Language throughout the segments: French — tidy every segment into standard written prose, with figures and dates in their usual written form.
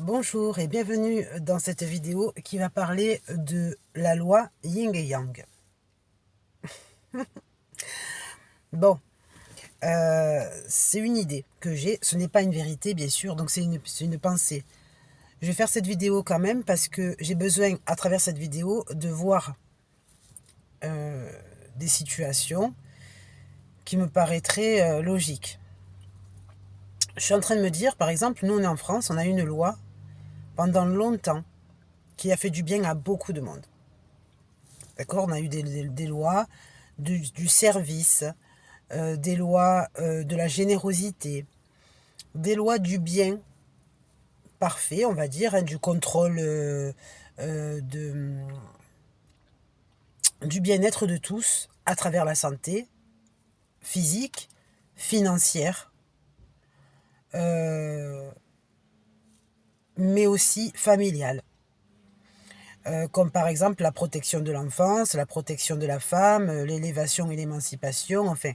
Bonjour et bienvenue dans cette vidéo qui va parler de la loi Yin et Yang. Bon, c'est une idée que j'ai, ce n'est pas une vérité bien sûr, donc c'est une pensée. Je vais faire cette vidéo quand même parce que j'ai besoin à travers cette vidéo de voir des situations qui me paraîtraient logiques. Je suis en train de me dire, par exemple, nous on est en France, on a une loi pendant longtemps qui a fait du bien à beaucoup de monde. D'accord, on a eu des lois du service, des lois de la générosité, des lois du bien parfait, on va dire, hein, du contrôle du bien-être de tous à travers la santé physique, financière, mais aussi familiale. Comme par exemple la protection de l'enfance, la protection de la femme, l'élévation et l'émancipation, enfin,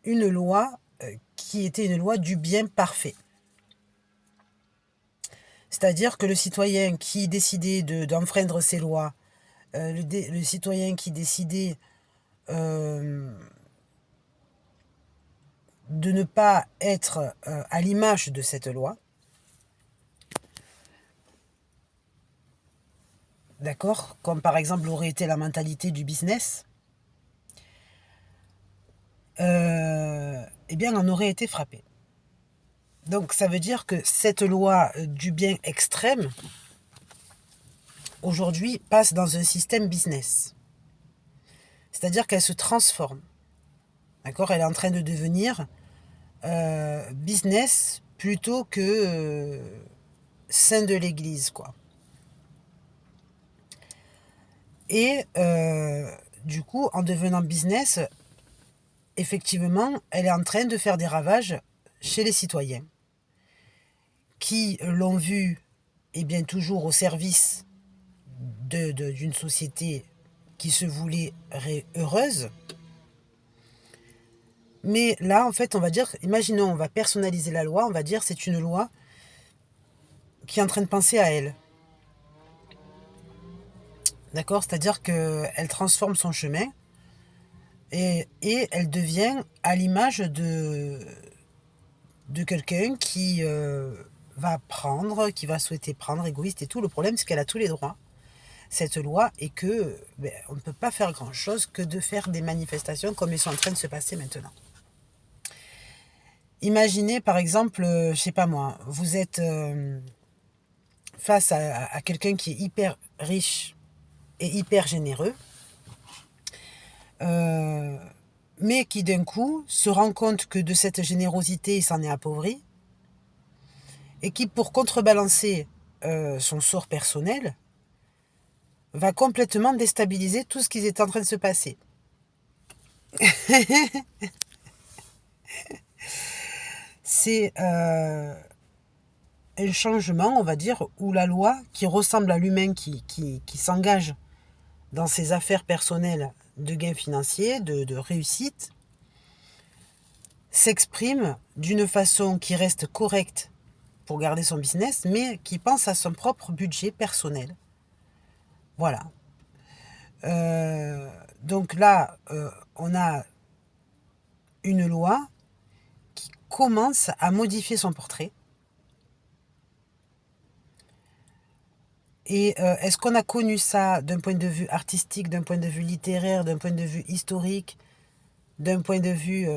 une loi qui était une loi du bien parfait. C'est-à-dire que le citoyen qui décidait d'enfreindre ces lois, le citoyen qui décidait de ne pas être à l'image de cette loi, d'accord, comme par exemple aurait été la mentalité du business, eh bien on aurait été frappé. Donc ça veut dire que cette loi du bien extrême, aujourd'hui, passe dans un système business. C'est-à-dire qu'elle se transforme. D'accord, elle est en train de devenir business plutôt que sein de l'église, quoi. Et du coup, en devenant business, effectivement, elle est en train de faire des ravages chez les citoyens qui l'ont vue, et bien toujours au service d'une société qui se voulait heureuse. Mais là, en fait, on va dire, imaginons, on va personnaliser la loi, on va dire c'est une loi qui est en train de penser à elle. D'accord? C'est-à-dire qu'elle transforme son chemin et elle devient à l'image de quelqu'un qui va prendre, qui va souhaiter prendre, égoïste et tout. Le problème, c'est qu'elle a tous les droits, cette loi, et que on ne peut pas faire grand-chose que de faire des manifestations comme elles sont en train de se passer maintenant. Imaginez, par exemple, je sais pas moi, vous êtes face à quelqu'un qui est hyper riche et hyper généreux, mais qui d'un coup se rend compte que de cette générosité, il s'en est appauvri, et qui, pour contrebalancer son sort personnel, va complètement déstabiliser tout ce qui est en train de se passer. C'est un changement, on va dire, où la loi, qui ressemble à l'humain qui s'engage dans ses affaires personnelles de gains financiers, de réussite, s'exprime d'une façon qui reste correcte pour garder son business, mais qui pense à son propre budget personnel. Voilà. Donc là, on a une loi qui commence à modifier son portrait. Et est-ce qu'on a connu ça d'un point de vue artistique, d'un point de vue littéraire, d'un point de vue historique, d'un point de vue...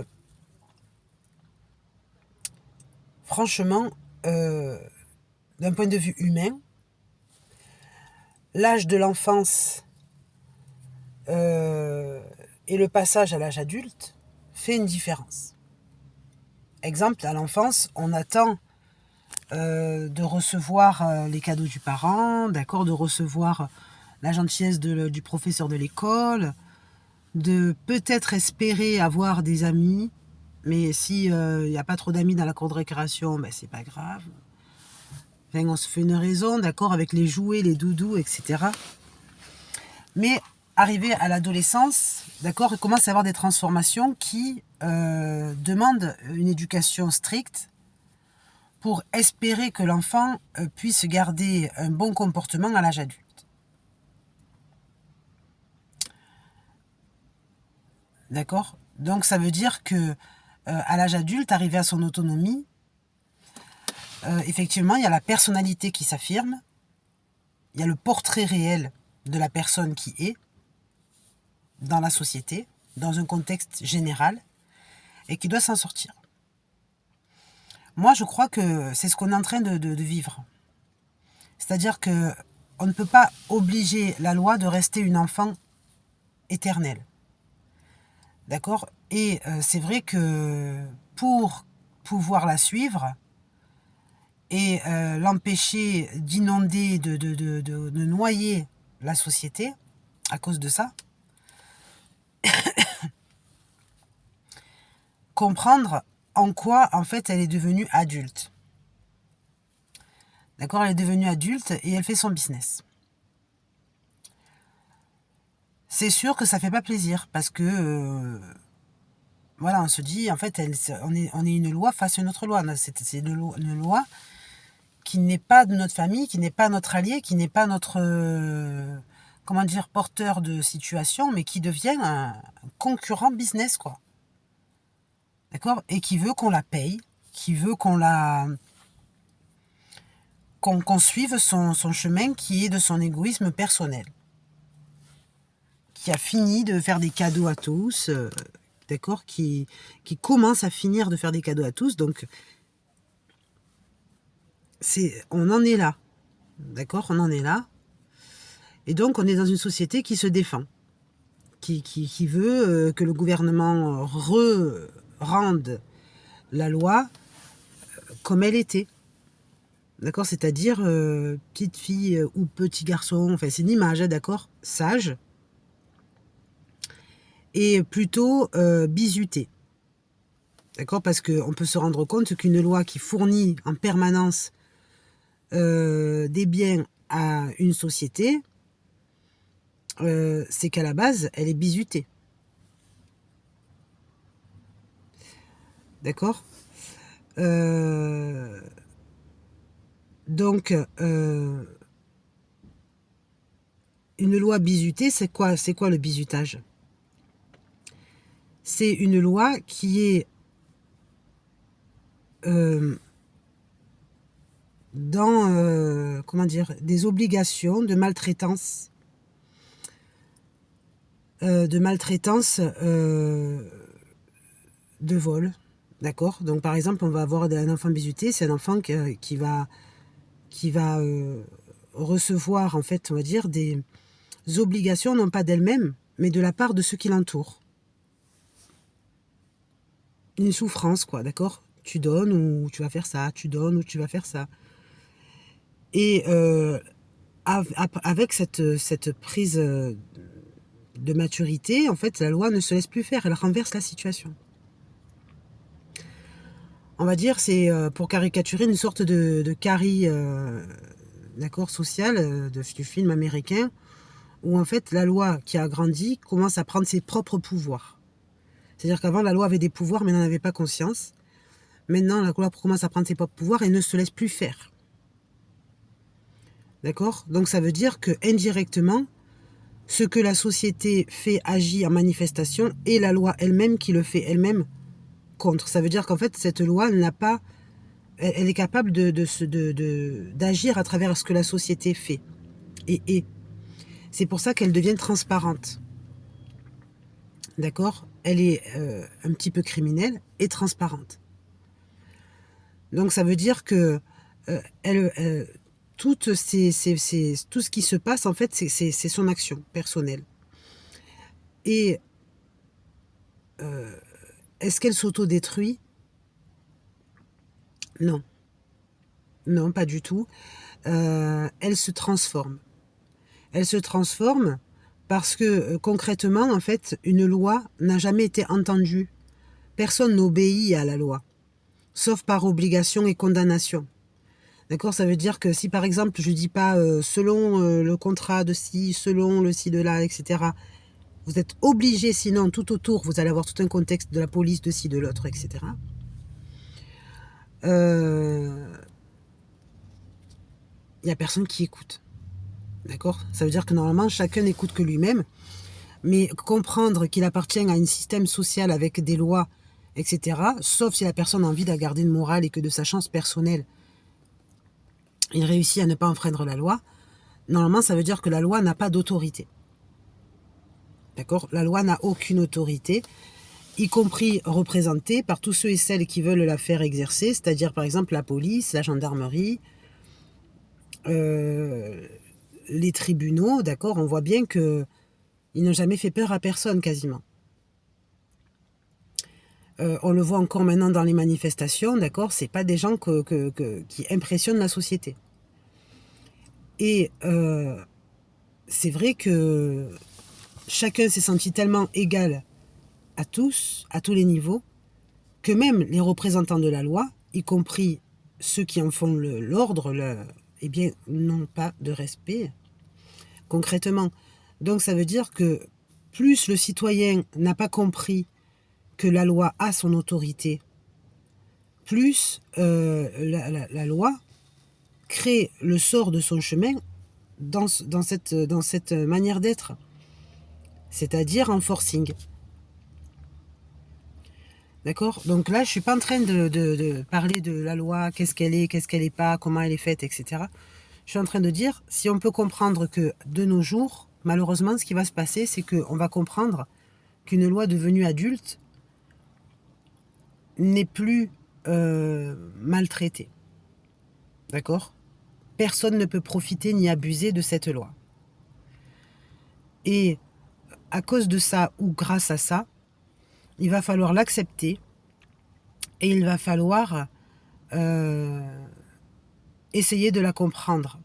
franchement, d'un point de vue humain, l'âge de l'enfance et le passage à l'âge adulte fait une différence. Exemple, à l'enfance, on attend de recevoir les cadeaux du parent, d'accord, de recevoir la gentillesse du professeur de l'école, de peut-être espérer avoir des amis, mais si n'y a pas trop d'amis dans la cour de récréation, ben c'est pas grave. Enfin, on se fait une raison, d'accord, avec les jouets, les doudous, etc. Mais arrivé à l'adolescence, d'accord, il commence à y avoir des transformations qui demandent une éducation stricte pour espérer que l'enfant puisse garder un bon comportement à l'âge adulte. D'accord? Donc ça veut dire que à l'âge adulte, arrivé à son autonomie, effectivement, il y a la personnalité qui s'affirme, il y a le portrait réel de la personne qui est dans la société, dans un contexte général, et qui doit s'en sortir. Moi, je crois que c'est ce qu'on est en train de vivre. C'est-à-dire que on ne peut pas obliger la loi de rester une enfant éternelle. D'accord? Et c'est vrai que pour pouvoir la suivre et l'empêcher d'inonder, de noyer la société à cause de ça, comprendre en quoi, en fait, elle est devenue adulte. D'accord? Elle est devenue adulte et elle fait son business. C'est sûr que ça fait pas plaisir parce que, voilà, on se dit, en fait, on est une loi face à une autre loi. C'est une loi qui n'est pas de notre famille, qui n'est pas notre allié, qui n'est pas notre, comment dire, porteur de situation, mais qui devient un concurrent business, quoi. D'accord? Et qui veut qu'on la paye, qui veut qu'on suive son chemin qui est de son égoïsme personnel. Qui a fini de faire des cadeaux à tous, d'accord? Qui commence à finir de faire des cadeaux à tous, donc on en est là, d'accord? On en est là. Et donc on est dans une société qui se défend, qui veut que le gouvernement rende la loi comme elle était. D'accord? C'est-à-dire petite fille ou petit garçon, enfin c'est une image, hein, d'accord? Sage. Et plutôt bizuté. D'accord? Parce qu'on peut se rendre compte qu'une loi qui fournit en permanence des biens à une société, c'est qu'à la base, elle est bizutée. D'accord? Donc, une loi bizutée, c'est quoi le bizutage? C'est une loi qui est dans comment dire, des obligations de maltraitance, de vol. D'accord? Donc par exemple, on va avoir un enfant bizuté, c'est un enfant qui va recevoir, en fait, on va dire, des obligations, non pas d'elle-même, mais de la part de ceux qui l'entourent. Une souffrance, quoi, d'accord? Tu donnes ou tu vas faire ça, tu donnes ou tu vas faire ça. Et avec cette prise de maturité, en fait, la loi ne se laisse plus faire, elle renverse la situation. On va dire, c'est pour caricaturer une sorte de Carrie, d'accord, sociale du film américain, où en fait la loi qui a grandi commence à prendre ses propres pouvoirs. C'est-à-dire qu'avant la loi avait des pouvoirs mais n'en avait pas conscience. Maintenant la loi commence à prendre ses propres pouvoirs et ne se laisse plus faire. D'accord? Donc ça veut dire que indirectement, ce que la société fait, agit en manifestation, et la loi elle-même qui le fait elle-même contre. Ça veut dire qu'en fait cette loi n'a pas, elle est capable d'agir à travers ce que la société fait et est. C'est pour ça qu'elle devient transparente. D'accord? Elle est un petit peu criminelle et transparente. Donc ça veut dire que tout ce qui se passe, en fait, c'est son action personnelle. Et est-ce qu'elle s'autodétruit? Non. Non, pas du tout. Elle se transforme. Elle se transforme parce que concrètement, en fait, une loi n'a jamais été entendue. Personne n'obéit à la loi, sauf par obligation et condamnation. D'accord? Ça veut dire que si par exemple, je dis pas selon le contrat de ci, selon le ci, de là, etc., vous êtes obligé, sinon tout autour, vous allez avoir tout un contexte de la police, de ci, de l'autre, etc. il n'y a personne qui écoute. D'accord? Ça veut dire que normalement, chacun n'écoute que lui-même. Mais comprendre qu'il appartient à un système social avec des lois, etc., sauf si la personne a envie de garder une morale et que de sa chance personnelle, il réussit à ne pas enfreindre la loi, normalement, ça veut dire que la loi n'a pas d'autorité. D'accord? La loi n'a aucune autorité, y compris représentée par tous ceux et celles qui veulent la faire exercer, c'est-à-dire par exemple la police, la gendarmerie, les tribunaux, d'accord? On voit bien qu'ils n'ont jamais fait peur à personne quasiment. On le voit encore maintenant dans les manifestations, d'accord? C'est pas des gens qui impressionnent la société. Et c'est vrai que chacun s'est senti tellement égal à tous les niveaux, que même les représentants de la loi, y compris ceux qui en font l'ordre, eh bien, n'ont pas de respect, concrètement. Donc ça veut dire que plus le citoyen n'a pas compris que la loi a son autorité, plus la loi crée le sort de son chemin dans cette manière d'être, c'est-à-dire en forcing. D'accord? Donc là, je ne suis pas en train de parler de la loi, qu'est-ce qu'elle est pas, comment elle est faite, etc. Je suis en train de dire, si on peut comprendre que de nos jours, malheureusement, ce qui va se passer, c'est qu'on va comprendre qu'une loi devenue adulte n'est plus maltraitée. D'accord? Personne ne peut profiter ni abuser de cette loi. Et à cause de ça, ou grâce à ça, il va falloir l'accepter et il va falloir essayer de la comprendre.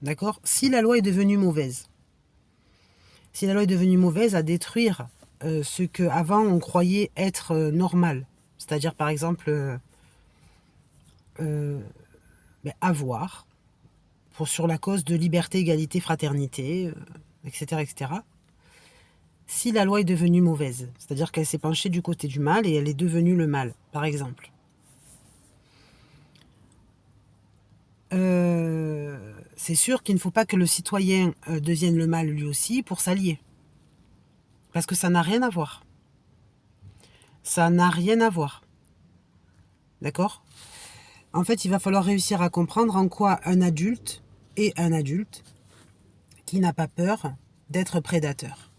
D'accord? Si la loi est devenue mauvaise, si la loi est devenue mauvaise à détruire ce qu'avant on croyait être normal, c'est-à-dire par exemple avoir, sur la cause de liberté, égalité, fraternité, etc., etc. Si la loi est devenue mauvaise, c'est-à-dire qu'elle s'est penchée du côté du mal et elle est devenue le mal, par exemple. C'est sûr qu'il ne faut pas que le citoyen devienne le mal lui aussi pour s'allier. Parce que ça n'a rien à voir. Ça n'a rien à voir. D'accord? En fait, il va falloir réussir à comprendre en quoi un adulte est un adulte qui n'a pas peur d'être prédateur.